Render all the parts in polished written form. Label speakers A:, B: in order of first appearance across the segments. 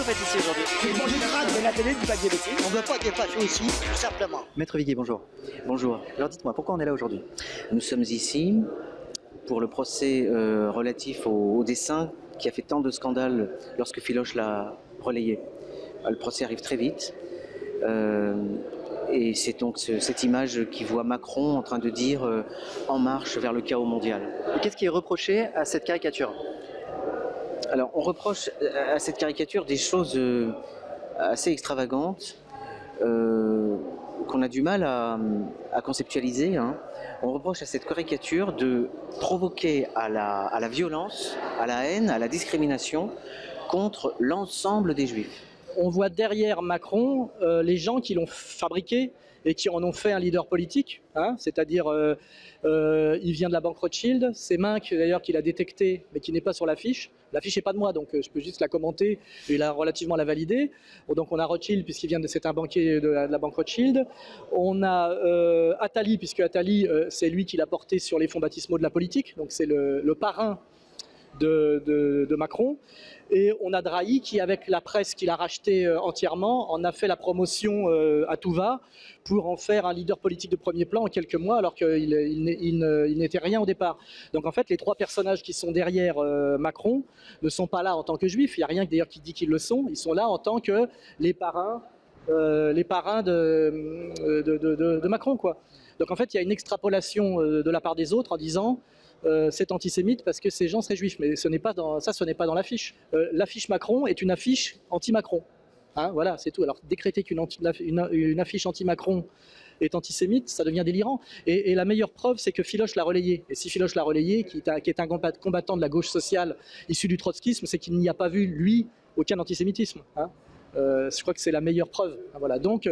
A: vous faites ici aujourd'hui?
B: De la télé, du papier aussi. On ne veut pas des fachos ici, tout simplement.
C: Maître Viguier, bonjour.
A: Bonjour.
C: Alors dites-moi, pourquoi on est là aujourd'hui?
A: Nous sommes ici pour le procès relatif au dessin qui a fait tant de scandales lorsque Philoche l'a relayé. Le procès arrive très vite. Et c'est donc cette image qui voit Macron en train de dire en marche vers le chaos mondial.
C: Et qu'est-ce qui est reproché à cette caricature?
A: Alors, on reproche à cette caricature des choses assez extravagantes qu'on a du mal à conceptualiser. Hein. On reproche à cette caricature de provoquer à la violence, à la haine, à la discrimination contre l'ensemble des Juifs.
D: On voit derrière Macron les gens qui l'ont fabriqué et qui en ont fait un leader politique, hein, c'est-à-dire il vient de la banque Rothschild, c'est Minck d'ailleurs qui l'a détecté mais qui n'est pas sur l'affiche. L'affiche n'est pas de moi, donc je peux juste la commenter et relativement la valider. Donc on a Rothschild puisqu'il vient c'est un banquier de la banque Rothschild. On a Attali puisque Attali c'est lui qui l'a porté sur les fonds baptismaux de la politique, donc c'est le parrain de Macron. Et on a Drahi qui, avec la presse qu'il a racheté entièrement, en a fait la promotion à tout va pour en faire un leader politique de premier plan en quelques mois, alors qu'il n'était rien au départ. Donc en fait, les trois personnages qui sont derrière Macron ne sont pas là en tant que juifs. Il n'y a rien d'ailleurs qui dit qu'ils le sont. Ils sont là en tant que les parrains de Macron, quoi. Donc en fait, il y a une extrapolation de la part des autres en disant c'est antisémite parce que ces gens seraient juifs, mais ce n'est pas dans l'affiche. L'affiche Macron est une affiche anti-Macron. Hein, voilà, c'est tout. Alors décréter qu'une affiche anti-Macron est antisémite, ça devient délirant. Et la meilleure preuve, c'est que Philoche l'a relayé. Et si Philoche l'a relayé, qui est un combattant de la gauche sociale issu du trotskisme, c'est qu'il n'y a pas vu, lui, aucun antisémitisme. Hein. Je crois que c'est la meilleure preuve. Voilà. Donc,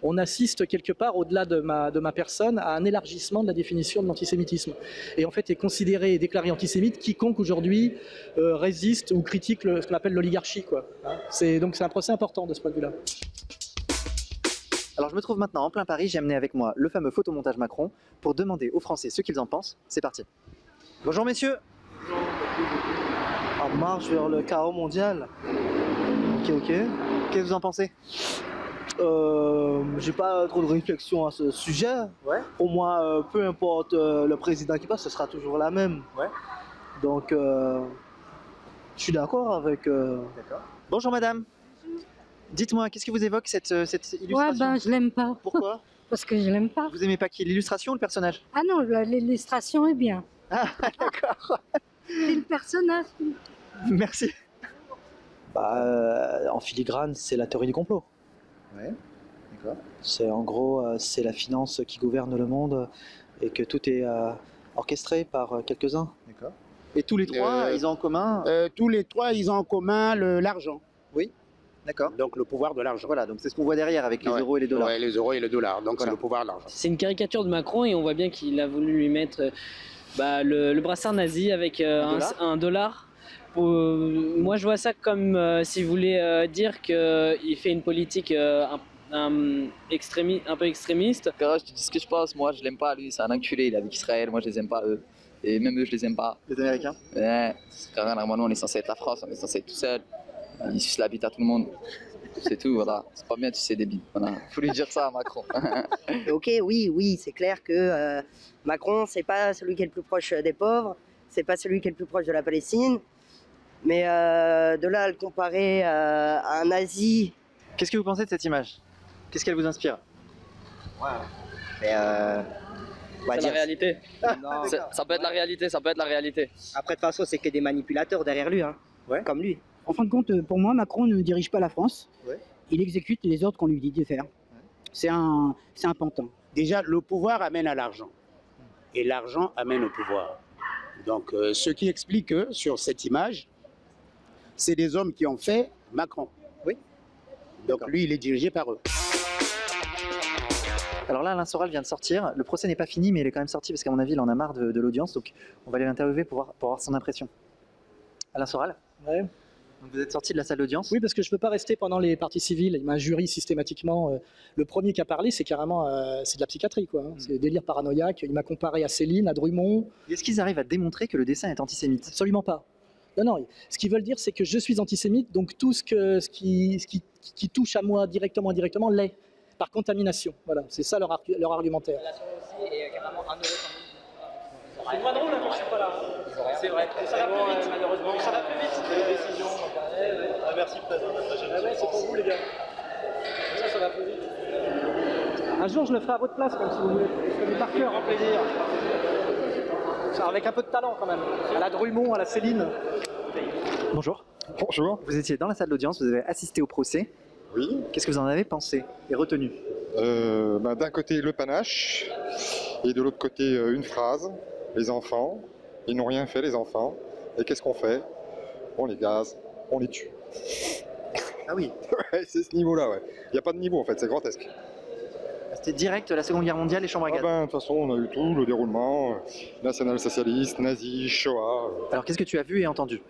D: on assiste quelque part, au-delà de ma personne, à un élargissement de la définition de l'antisémitisme. Et en fait, est considéré et déclaré antisémite quiconque aujourd'hui résiste ou critique ce qu'on appelle l'oligarchie, quoi. Hein. Donc, c'est un procès important de ce point de vue-là.
C: Alors je me trouve maintenant en plein Paris, j'ai amené avec moi le fameux photomontage Macron pour demander aux Français ce qu'ils en pensent. C'est parti. Bonjour messieurs.
B: En marche vers le chaos mondial.
C: Ok. Qu'est-ce que vous en pensez?
B: J'ai pas trop de réflexion à ce sujet.
C: Ouais.
B: Pour moi, peu importe le président qui passe, ce sera toujours la même.
C: Ouais.
B: Donc, je suis d'accord avec...
C: D'accord. Bonjour madame. Dites-moi, qu'est-ce qui vous évoque cette illustration?
E: Ouais, ben je l'aime pas.
C: Pourquoi?
E: Parce que je l'aime pas.
C: Vous aimez pas qui? L'illustration ou le personnage?
E: Ah non, l'illustration est bien.
C: Ah d'accord.
E: C'est le personnage.
C: Merci.
F: En filigrane, c'est la théorie du complot.
C: Ouais, d'accord.
F: C'est en gros, c'est la finance qui gouverne le monde et que tout est orchestré par quelques-uns.
C: D'accord. Et tous les trois, ils ont en commun
G: Tous les trois, ils ont en commun l'argent.
C: Oui, d'accord.
G: Donc le pouvoir de l'argent.
C: Voilà, donc c'est ce qu'on voit derrière avec les euros et les dollars.
G: Ouais, les euros et les dollars. Donc
C: Voilà.
G: c'est le pouvoir de l'argent.
H: C'est une caricature de Macron et on voit bien qu'il a voulu lui mettre le brassard nazi avec un dollar. Moi je vois ça comme s'il voulait dire qu'il fait une politique un peu extrémiste.
I: Je te dis ce que je pense, moi je l'aime pas lui, c'est un enculé, il est avec Israël, moi je les aime pas eux. Et même eux je les aime pas.
C: Les Américains?
I: Ouais, normalement nous on est censé être la France, on est censé être tout seul. Ils sucent la bite à tout le monde. C'est tout, voilà. C'est pas bien, tu sais, débile. Voilà. Faut lui dire ça à Macron.
J: Ok, oui, c'est clair que Macron, c'est pas celui qui est le plus proche des pauvres, c'est pas celui qui est le plus proche de la Palestine, mais de là à le comparer à un nazi.
C: Qu'est-ce que vous pensez de cette image? Qu'est-ce qu'elle vous inspire?
H: C'est la réalité.
J: Non,
I: Ça peut être la réalité, ça peut être la réalité.
J: après, de toute façon, c'est que des manipulateurs derrière lui, hein,
C: Ouais.
J: comme lui.
K: En fin de compte, pour moi, Macron ne dirige pas la France.
C: Ouais.
K: Il exécute les ordres qu'on lui dit de faire. C'est un pantin.
G: Déjà, le pouvoir amène à l'argent. Et l'argent amène au pouvoir. Donc ce qui explique que sur cette image, c'est des hommes qui ont fait Macron.
C: Oui.
G: Donc lui, il est dirigé par eux.
C: Alors là, Alain Soral vient de sortir. Le procès n'est pas fini, mais il est quand même sorti parce qu'à mon avis, il en a marre de l'audience. Donc on va aller l'interviewer pour voir son impression. Alain Soral?
D: Ouais.
C: Donc vous êtes sorti de la salle d'audience?
D: Oui, parce que je ne peux pas rester pendant les parties civiles. Il m'a un jury systématiquement. Le premier qui a parlé, c'est carrément c'est de la psychiatrie, quoi. Hein. C'est délire paranoïaque. Il m'a comparé à Céline, à Drummond.
C: Est-ce qu'ils arrivent à démontrer que le dessin est antisémite?
D: Absolument pas. Non, non, ce qu'ils veulent dire, c'est que je suis antisémite, donc tout ce qui touche à moi directement ou indirectement l'est, par contamination. Voilà, c'est ça leur argumentaire.
L: C'est moins drôle quand je suis pas là. C'est vrai. Ça va plus vite, malheureusement. Ça va plus vite. Les décisions. Merci peut-être.
D: C'est pour vous, les gars. Ça va plus vite. Un jour, je le ferai à votre place, comme si vous voulez. Je connais par cœur. Grand plaisir. Avec un peu de talent, quand même. À la Drummond, à la Céline.
C: Bonjour.
M: Bonjour.
C: Vous étiez dans la salle d'audience, vous avez assisté au procès.
M: Oui.
C: Qu'est-ce que vous en avez pensé et retenu?
M: D'un côté, le panache, et de l'autre côté, une phrase. Les enfants, ils n'ont rien fait, les enfants. Et qu'est-ce qu'on fait? On les gaze, on les tue.
C: Ah oui.
M: Ouais, c'est ce niveau-là, ouais. Il n'y a pas de niveau, en fait, c'est grotesque.
C: C'était direct la Seconde Guerre mondiale, les chambres à gaz.
M: De toute façon, on a eu tout, le déroulement, national-socialiste, nazi, Shoah.
C: Alors, qu'est-ce que tu as vu et entendu?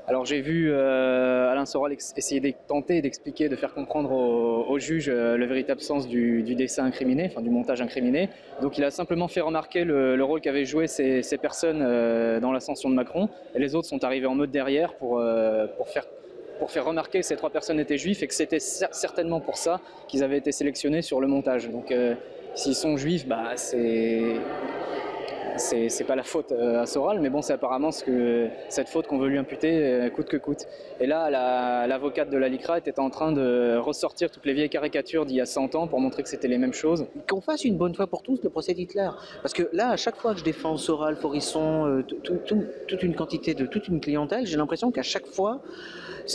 N: Alors j'ai vu Alain Soral essayer de tenter d'expliquer, de faire comprendre au juge le véritable sens du dessin incriminé, enfin du montage incriminé. Donc il a simplement fait remarquer le rôle qu'avaient joué ces personnes dans l'ascension de Macron. Et les autres sont arrivés en mode derrière pour faire remarquer que ces 3 personnes étaient juifs et que c'était certainement pour ça qu'ils avaient été sélectionnés sur le montage. Donc s'ils sont juifs, bah c'est pas la faute à Soral, mais bon, c'est apparemment cette faute qu'on veut lui imputer coûte que coûte. Et là, l'avocate de la LICRA était en train de ressortir toutes les vieilles caricatures d'il y a 100 ans pour montrer que c'était les mêmes choses.
A: Qu'on fasse une bonne fois pour tous le procès d'Hitler. Parce que là, à chaque fois que je défends Soral, Forisson, toute une quantité de toute une clientèle, j'ai l'impression qu'à chaque fois,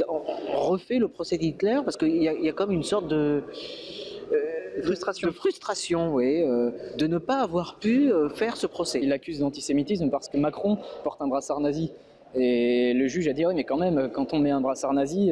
A: on refait le procès d'Hitler parce qu'il y a comme une sorte de frustration, oui, de ne pas avoir pu faire ce procès.
N: Il accuse d'antisémitisme parce que Macron porte un brassard nazi. Et le juge a dit, oui, mais quand même, quand on met un brassard nazi,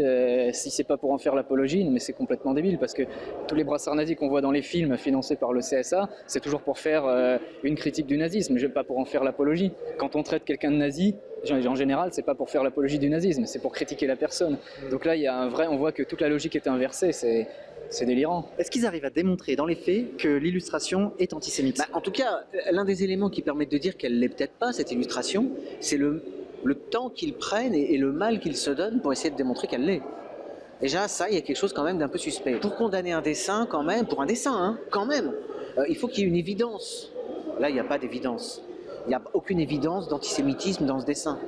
N: si c'est pas pour en faire l'apologie, mais c'est complètement débile, parce que tous les brassards nazis qu'on voit dans les films financés par le CSA, c'est toujours pour faire une critique du nazisme, pas pour en faire l'apologie. Quand on traite quelqu'un de nazi, en général, c'est pas pour faire l'apologie du nazisme, c'est pour critiquer la personne. Donc là, il y a on voit que toute la logique est inversée, c'est délirant.
C: Est-ce qu'ils arrivent à démontrer dans les faits que l'illustration est antisémite?
A: En tout cas, l'un des éléments qui permettent de dire qu'elle l'est peut-être pas, cette illustration, c'est le temps qu'ils prennent et le mal qu'ils se donnent pour essayer de démontrer qu'elle l'est. Déjà, ça, il y a quelque chose quand même d'un peu suspect. Pour condamner un dessin, quand même, pour un dessin, hein, quand même, il faut qu'il y ait une évidence. Là, il n'y a pas d'évidence. Il n'y a aucune évidence d'antisémitisme dans ce dessin.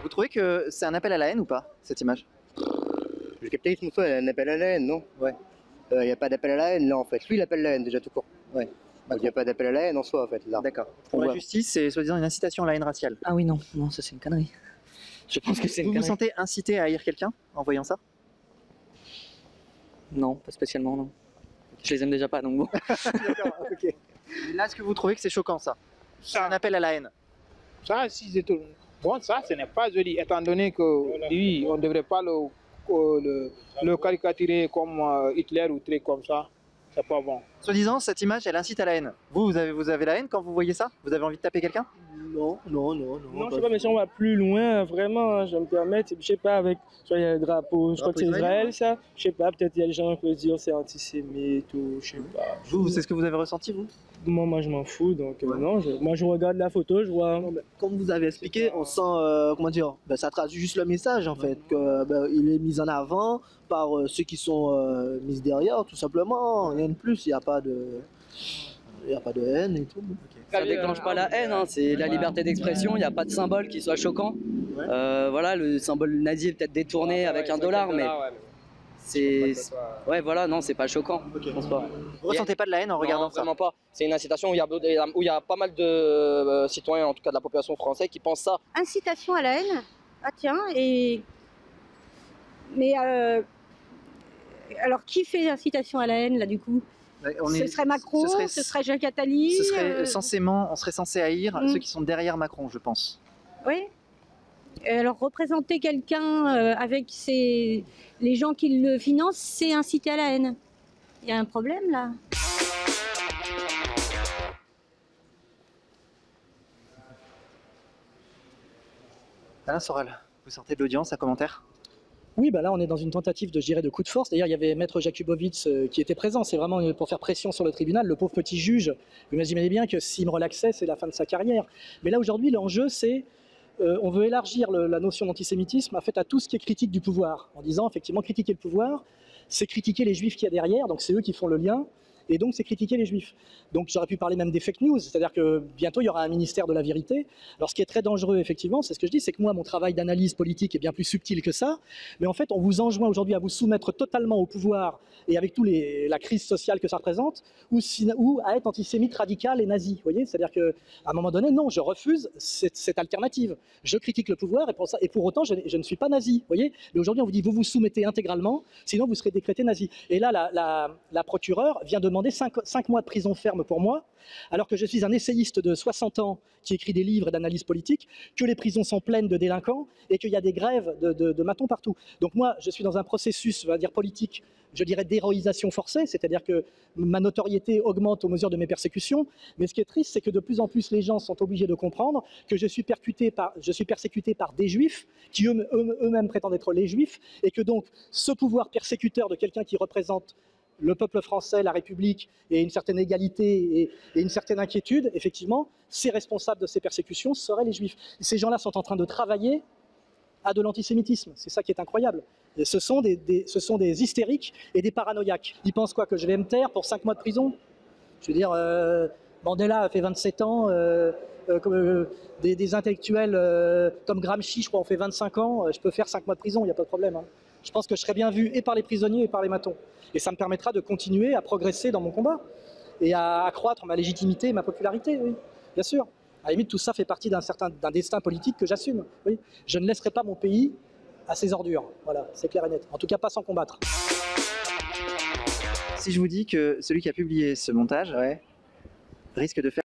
C: Vous trouvez que c'est un appel à la haine ou pas, cette image?
B: Le capitalisme, c'est un appel à la haine, non?
C: Ouais.
B: Il n'y a pas d'appel à la haine, là, en fait. Lui, il appelle la haine, déjà, tout court.
C: Ouais.
B: Il n'y a pas d'appel à la haine en soi, en fait, là.
C: D'accord. Pour la justice, c'est soi-disant une incitation à la haine raciale.
O: Ah oui, non, ça c'est une connerie. Je pense que c'est une
C: Vous
O: connerie.
C: vous sentez incité à haïr quelqu'un en voyant ça?
O: Non, pas spécialement, non. Je les aime déjà pas, donc bon.
C: D'accord, ok. Et là, est-ce que vous trouvez que c'est choquant, ça? C'est un appel à la haine.
P: Ça, si c'est tout. Bon, ça, ce n'est pas joli, étant donné que lui, on ne devrait pas le caricaturer comme Hitler ou truc comme ça. C'est pas bon.
C: Soi-disant, cette image, elle incite à la haine. Vous avez la haine quand vous voyez ça? Vous avez envie de taper quelqu'un?
L: Non, je sais pas, mais si on va plus loin, vraiment, je vais me permettre, je sais pas, avec, soit il y a le drapeau, je crois que c'est Israël, ça, je sais pas, peut-être il y a des gens qui peuvent dire c'est antisémite ou je sais pas.
C: Vous, c'est ce que vous avez ressenti, vous?
L: Moi, je m'en fous, donc non, moi je regarde la photo, je vois.
B: Comme vous avez expliqué, on sent, comment dire, ça traduit juste le message, en fait, qu'il est mis en avant par ceux qui sont mis derrière, tout simplement, rien de plus, il n'y a pas de haine et tout.
O: Ça déclenche pas la haine, hein, c'est la liberté d'expression, il n'y a pas de symbole qui soit choquant. Voilà, le symbole nazi est peut-être détourné avec un dollar, mais c'est... Ouais, voilà, non, c'est pas choquant, je pense pas.
C: Vous ressentez pas de la haine en regardant ça?
Q: Vraiment pas. C'est une incitation où il y a pas mal de citoyens, en tout cas de la population française, qui pensent ça.
R: Incitation à la haine? Ah tiens, mais alors qui fait incitation à la haine là du coup? Ce serait Macron, ce serait Jacques Attali.
C: Ce serait on serait censé haïr ceux qui sont derrière Macron, je pense.
R: Oui. Alors représenter quelqu'un avec les gens qui le financent, c'est inciter à la haine. Il y a un problème là.
C: Alain Soral, vous sortez de l'audience, un commentaire?
D: Oui, bah là on est dans une tentative de gérer de coup de force. D'ailleurs, il y avait Maître Jakubowicz qui était présent. C'est vraiment pour faire pression sur le tribunal. Le pauvre petit juge, vous imaginez bien que s'il me relaxait, c'est la fin de sa carrière. Mais là aujourd'hui, l'enjeu c'est on veut élargir la notion d'antisémitisme en fait, à tout ce qui est critique du pouvoir, en disant effectivement critiquer le pouvoir, c'est critiquer les juifs qu'il y a derrière, donc c'est eux qui font le lien, et donc c'est critiquer les juifs. Donc j'aurais pu parler même des fake news, c'est-à-dire que bientôt il y aura un ministère de la vérité. Alors ce qui est très dangereux effectivement, c'est ce que je dis, c'est que moi mon travail d'analyse politique est bien plus subtil que ça, mais en fait on vous enjoint aujourd'hui à vous soumettre totalement au pouvoir, et avec toute la crise sociale que ça représente, ou à être antisémite radical et nazi, vous voyez, c'est-à-dire qu'à un moment donné, non, je refuse cette alternative. Je critique le pouvoir, et pour autant je ne suis pas nazi, vous voyez. Mais aujourd'hui on vous dit, vous vous soumettez intégralement, sinon vous serez décrété nazi. Et là la procureure vient demander 5 mois de prison ferme pour moi, alors que je suis un essayiste de 60 ans qui écrit des livres d'analyse politique, que les prisons sont pleines de délinquants et qu'il y a des grèves de matons partout. Donc moi, je suis dans un processus, on va dire politique, je dirais d'héroïsation forcée, c'est-à-dire que ma notoriété augmente aux mesures de mes persécutions, mais ce qui est triste, c'est que de plus en plus les gens sont obligés de comprendre que je suis persécuté par des juifs qui eux-mêmes prétendent être les juifs, et que donc ce pouvoir persécuteur de quelqu'un qui représente le peuple français, la République, et une certaine égalité et une certaine inquiétude, effectivement, ces responsables de ces persécutions seraient les juifs. Ces gens-là sont en train de travailler à de l'antisémitisme. C'est ça qui est incroyable. Et ce sont des hystériques et des paranoïaques. Ils pensent quoi, que je vais me taire pour 5 mois de prison? Je veux dire, Mandela a fait 27 ans, des intellectuels comme Gramsci, je crois, ont fait 25 ans, je peux faire 5 mois de prison, il n'y a pas de problème. Hein. Je pense que je serai bien vu et par les prisonniers et par les matons. Et ça me permettra de continuer à progresser dans mon combat et à accroître ma légitimité et ma popularité, oui, bien sûr. À la limite, tout ça fait partie d'un destin politique que j'assume. Oui. Je ne laisserai pas mon pays à ses ordures. Voilà, c'est clair et net. En tout cas, pas sans combattre.
C: Si je vous dis que celui qui a publié ce montage risque de faire